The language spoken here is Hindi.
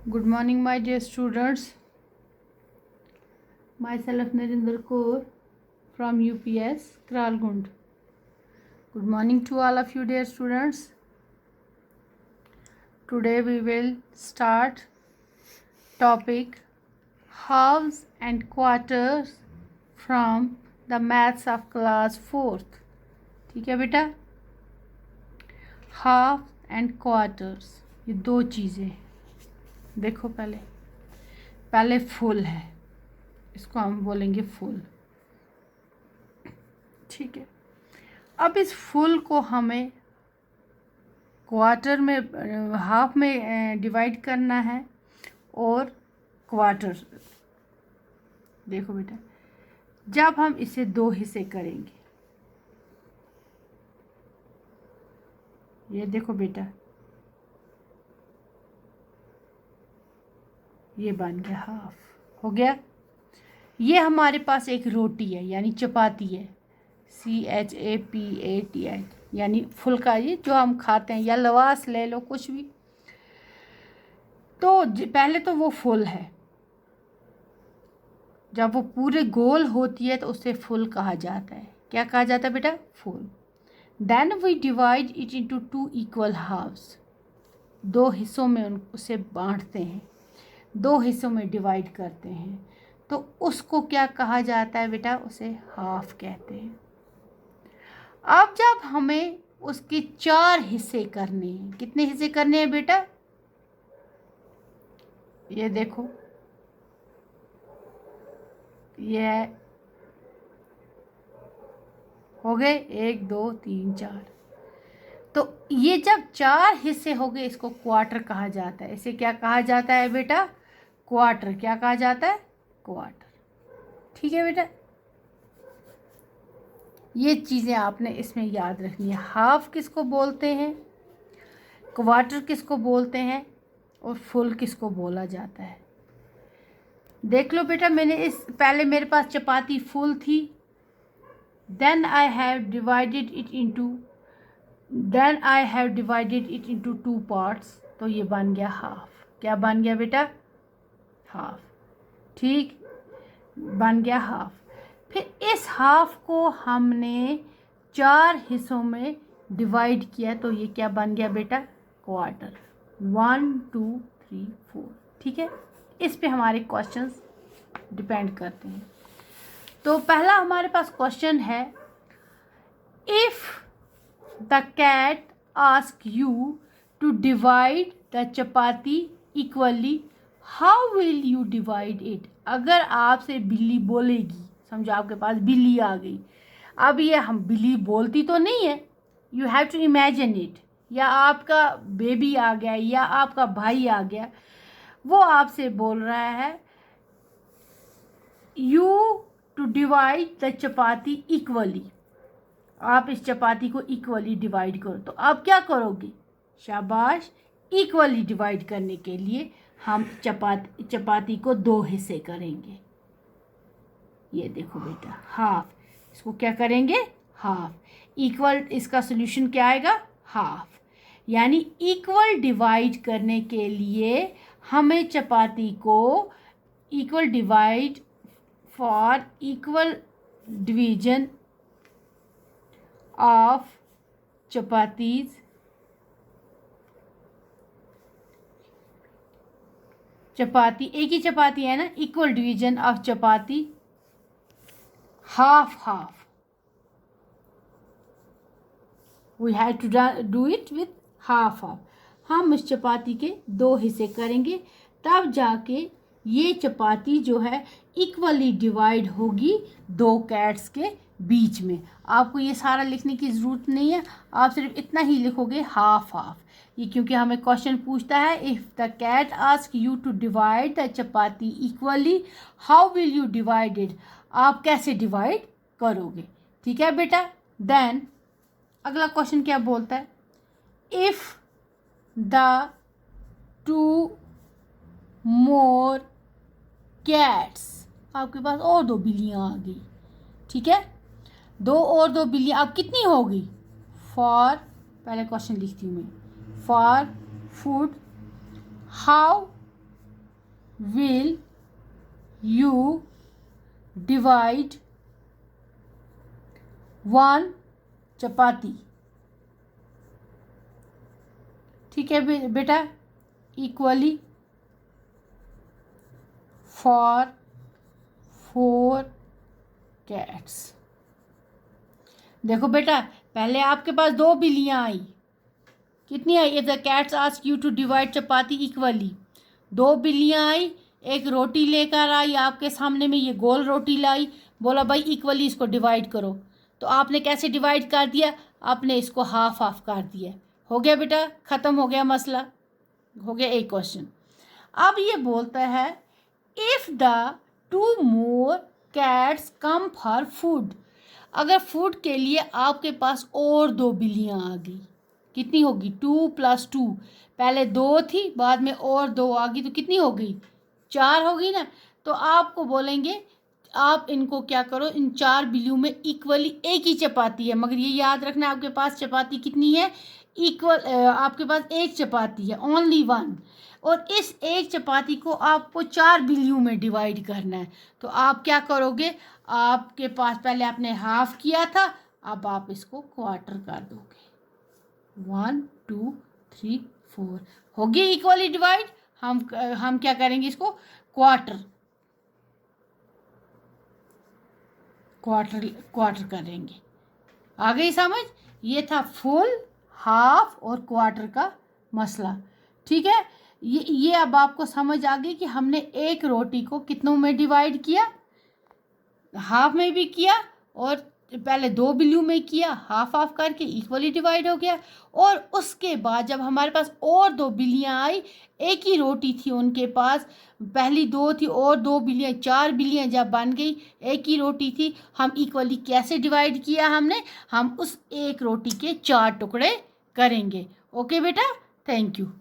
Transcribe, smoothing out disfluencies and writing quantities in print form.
Good morning, my dear students. Myself Narinder Kaur from UPS Kralgund. Good morning to all of you, dear students. Today we will start topic halves and quarters from the maths of class 4th. ठीक है बेटा, हाफ एंड क्वार्टर्स ये दो चीज़ें। देखो पहले फुल है, इसको हम बोलेंगे फुल। ठीक है, अब इस फुल को हमें क्वार्टर में हाफ में डिवाइड करना है और क्वार्टर। देखो बेटा, जब हम इसे दो हिस्से करेंगे, ये देखो बेटा, ये बन गया हाफ, हो गया। ये हमारे पास एक रोटी है यानी चपाती है, CHAPATI यानी फुल्का, ये जो हम खाते हैं, या लवास ले लो, कुछ भी। तो पहले तो वो फुल है, जब वो पूरे गोल होती है तो उसे फुल कहा जाता है। क्या कहा जाता है बेटा? Full. Then we divide it into 2 equal halves. दो हिस्सों में उसे बांटते हैं, दो हिस्सों में डिवाइड करते हैं, तो उसको क्या कहा जाता है बेटा? उसे हाफ कहते हैं। अब जब हमें उसके 4 हिस्से करने हैं, कितने हिस्से करने हैं बेटा? ये देखो, ये हो गए 1 2 3 4। तो ये जब 4 हिस्से हो गए, इसको क्वार्टर कहा जाता है। इसे क्या कहा जाता है बेटा? क्वार्टर। क्या कहा जाता है? क्वार्टर। ठीक है बेटा, ये चीज़ें आपने इसमें याद रखनी है। हाफ किसको बोलते हैं, क्वार्टर किसको बोलते हैं, और फुल किसको बोला जाता है। देख लो बेटा, पहले मेरे पास चपाती फुल थी, then I have divided it into 2 parts, तो ये बन गया हाफ। क्या बन गया बेटा? हाफ। ठीक, बन गया हाफ। फिर इस हाफ को हमने 4 हिस्सों में डिवाइड किया, तो ये क्या बन गया बेटा? क्वार्टर। 1 2 3 4। ठीक है, इस पे हमारे क्वेश्चंस डिपेंड करते हैं। तो पहला हमारे पास क्वेश्चन है, if the cat ask you to divide the chapati equally, how will you divide it. अगर आपसे बिल्ली बोलेगी, समझो आपके पास बिल्ली आ गई, अब ये हम बिल्ली बोलती तो नहीं है, you have to imagine it, या आपका बेबी आ गया या आपका भाई आ गया, वो आपसे बोल रहा है you to divide the chapati equally, आप इस चपाती को इक्वली डिवाइड करो। तो आप क्या करोगे? शाबाश, इक्वली डिवाइड करने के लिए हम चपाती को 2 हिस्से करेंगे। ये देखो बेटा, हाफ। इसको क्या करेंगे? हाफ। इक्वल, इसका सोल्यूशन क्या आएगा? हाफ। यानी इक्वल डिवाइड करने के लिए हमें चपाती को equal divide for equal division of chapatis, चपाती एक ही चपाती है ना, equal division of chapati, half half, we have to do it with half half. हम इस चपाती के 2 हिस्से करेंगे, तब जाके ये चपाती जो है इक्वली डिवाइड होगी 2 कैट्स के बीच में। आपको ये सारा लिखने की ज़रूरत नहीं है, आप सिर्फ इतना ही लिखोगे, हाफ हाफ। ये क्योंकि हमें क्वेश्चन पूछता है, if the cat ask you to divide the chapati equally, how will you divide it, आप कैसे डिवाइड करोगे। ठीक है बेटा। देन अगला क्वेश्चन क्या बोलता है, इफ़ द 2 मोर कैट्स, आपके पास और 2 बिल्लियाँ आ गई। ठीक है, 2 और 2 बिल्लियाँ अब कितनी होगी? फॉर, पहले क्वेश्चन लिखती हूँ मैं, for food, how will you divide one chapati? ठीक है बेटा, equally for 4 cats. देखो बेटा, पहले आपके पास 2 बिल्लियाँ आई, कितनी आई? If the cats ask you to divide chapati equally, 2 बिल्लियाँ आई, एक रोटी लेकर आई आपके सामने में, ये गोल रोटी लाई, बोला भाई इक्वली इसको डिवाइड करो, तो आपने कैसे डिवाइड कर दिया? आपने इसको हाफ हाफ कर दिया। हो गया बेटा, ख़त्म हो गया मसला, हो गया एक क्वेश्चन। अब ये बोलता है if the 2 more cats come for food, अगर फूड के लिए आपके पास और 2 बिल्लियाँ आ गई, कितनी होगी? 2 + 2, पहले 2 थी, बाद में और 2 आ गई, तो कितनी हो गई? 4 हो गई ना। तो आपको बोलेंगे आप इनको क्या करो, इन 4 बिल्लियों में इक्वली एक ही चपाती है, मगर ये याद रखना आपके पास चपाती कितनी है? इक्वल, आपके पास एक चपाती है, ओनली 1, और इस एक चपाती को आपको 4 बिल्लियों में डिवाइड करना है। तो आप क्या करोगे? आपके पास पहले आपने हाफ किया था, अब आप इसको क्वार्टर कर दोगे। 1 2 3 4 हो गई इक्वली डिवाइड। हम क्या करेंगे? इसको क्वार्टर करेंगे। आ गई समझ? ये था फुल, हाफ और क्वार्टर का मसला। ठीक है, ये अब आपको समझ आ गई कि हमने एक रोटी को कितनों में डिवाइड किया? हाफ में भी किया, और पहले 2 बिल्लियों में किया, हाफ हाफ करके इक्वली डिवाइड हो गया। और उसके बाद जब हमारे पास और 2 बिल्लियाँ आई, एक ही रोटी थी उनके पास, पहली 2 थी और 2 बिल्लियाँ, 4 बिल्लियाँ जब बन गई, एक ही रोटी थी, हम इक्वली कैसे डिवाइड किया हमने? हम उस एक रोटी के 4 टुकड़े करेंगे। ओके बेटा, थैंक यू।